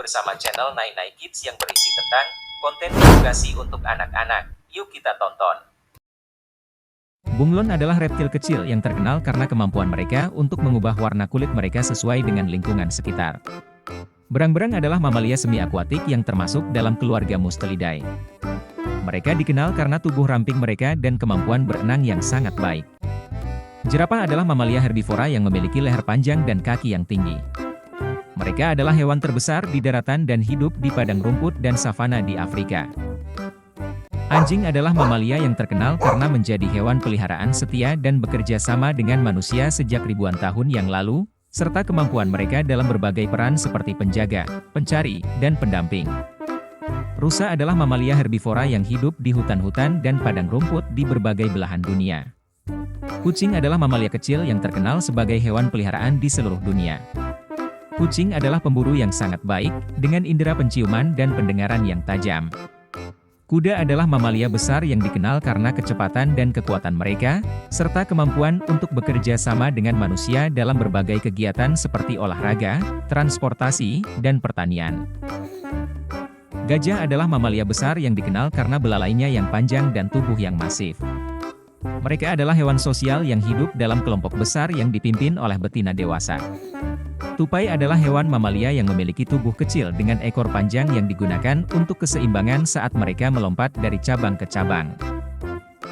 bersama channel Nai Nai Kids yang berisi tentang konten edukasi untuk anak-anak. Yuk kita tonton. Bunglon adalah reptil kecil yang terkenal karena kemampuan mereka untuk mengubah warna kulit mereka sesuai dengan lingkungan sekitar. Berang-berang adalah mamalia semi-akuatik yang termasuk dalam keluarga Mustelidae. Mereka dikenal karena tubuh ramping mereka dan kemampuan berenang yang sangat baik. Jerapah adalah mamalia herbivora yang memiliki leher panjang dan kaki yang tinggi. Mereka adalah hewan terbesar di daratan dan hidup di padang rumput dan savana di Afrika. Anjing adalah mamalia yang terkenal karena menjadi hewan peliharaan setia dan bekerja sama dengan manusia sejak ribuan tahun yang lalu, serta kemampuan mereka dalam berbagai peran seperti penjaga, pencari, dan pendamping. Rusa adalah mamalia herbivora yang hidup di hutan-hutan dan padang rumput di berbagai belahan dunia. Kucing adalah mamalia kecil yang terkenal sebagai hewan peliharaan di seluruh dunia. Kucing adalah pemburu yang sangat baik, dengan indera penciuman dan pendengaran yang tajam. Kuda adalah mamalia besar yang dikenal karena kecepatan dan kekuatan mereka, serta kemampuan untuk bekerja sama dengan manusia dalam berbagai kegiatan seperti olahraga, transportasi, dan pertanian. Gajah adalah mamalia besar yang dikenal karena belalainya yang panjang dan tubuh yang masif. Mereka adalah hewan sosial yang hidup dalam kelompok besar yang dipimpin oleh betina dewasa. Tupai adalah hewan mamalia yang memiliki tubuh kecil dengan ekor panjang yang digunakan untuk keseimbangan saat mereka melompat dari cabang ke cabang.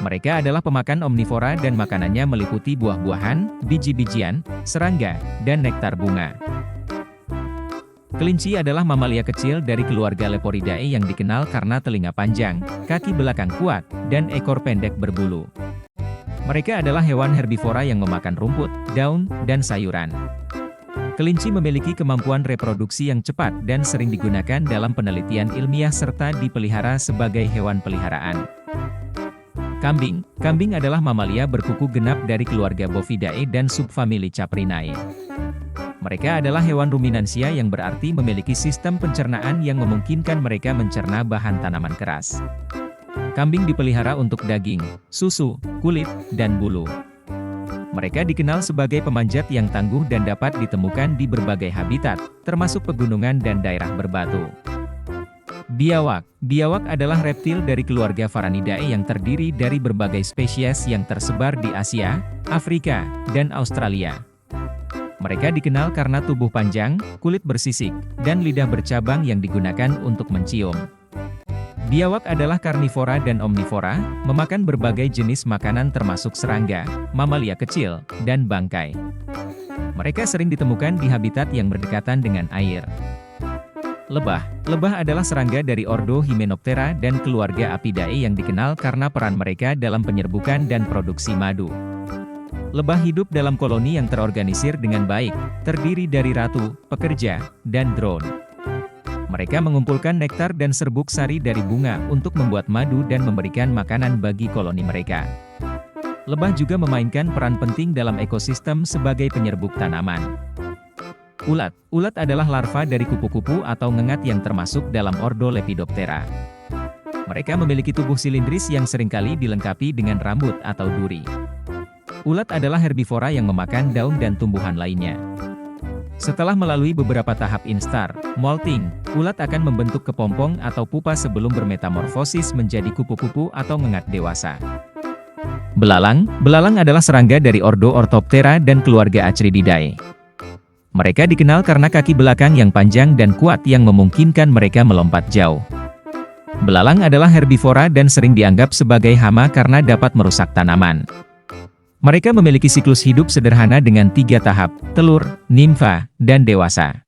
Mereka adalah pemakan omnivora dan makanannya meliputi buah-buahan, biji-bijian, serangga, dan nektar bunga. Kelinci adalah mamalia kecil dari keluarga Leporidae yang dikenal karena telinga panjang, kaki belakang kuat, dan ekor pendek berbulu. Mereka adalah hewan herbivora yang memakan rumput, daun, dan sayuran. Kelinci memiliki kemampuan reproduksi yang cepat dan sering digunakan dalam penelitian ilmiah serta dipelihara sebagai hewan peliharaan. Kambing adalah mamalia berkuku genap dari keluarga Bovidae dan subfamili Caprinae. Mereka adalah hewan ruminansia yang berarti memiliki sistem pencernaan yang memungkinkan mereka mencerna bahan tanaman keras. Kambing dipelihara untuk daging, susu, kulit, dan bulu. Mereka dikenal sebagai pemanjat yang tangguh dan dapat ditemukan di berbagai habitat, termasuk pegunungan dan daerah berbatu. Biawak adalah reptil dari keluarga Varanidae yang terdiri dari berbagai spesies yang tersebar di Asia, Afrika, dan Australia. Mereka dikenal karena tubuh panjang, kulit bersisik, dan lidah bercabang yang digunakan untuk mencium. Biawak adalah karnivora dan omnivora, memakan berbagai jenis makanan termasuk serangga, mamalia kecil, dan bangkai. Mereka sering ditemukan di habitat yang berdekatan dengan air. Lebah adalah serangga dari ordo Hymenoptera dan keluarga Apidae yang dikenal karena peran mereka dalam penyerbukan dan produksi madu. Lebah hidup dalam koloni yang terorganisir dengan baik, terdiri dari ratu, pekerja, dan drone. Mereka mengumpulkan nektar dan serbuk sari dari bunga untuk membuat madu dan memberikan makanan bagi koloni mereka. Lebah juga memainkan peran penting dalam ekosistem sebagai penyerbuk tanaman. Ulat adalah larva dari kupu-kupu atau ngengat yang termasuk dalam ordo Lepidoptera. Mereka memiliki tubuh silindris yang seringkali dilengkapi dengan rambut atau duri. Ulat adalah herbivora yang memakan daun dan tumbuhan lainnya. Setelah melalui beberapa tahap instar, molting, ulat akan membentuk kepompong atau pupa sebelum bermetamorfosis menjadi kupu-kupu atau ngengat dewasa. Belalang adalah serangga dari ordo Orthoptera dan keluarga Acrididae. Mereka dikenal karena kaki belakang yang panjang dan kuat yang memungkinkan mereka melompat jauh. Belalang adalah herbivora dan sering dianggap sebagai hama karena dapat merusak tanaman. Mereka memiliki siklus hidup sederhana dengan 3 tahap, telur, nimfa, dan dewasa.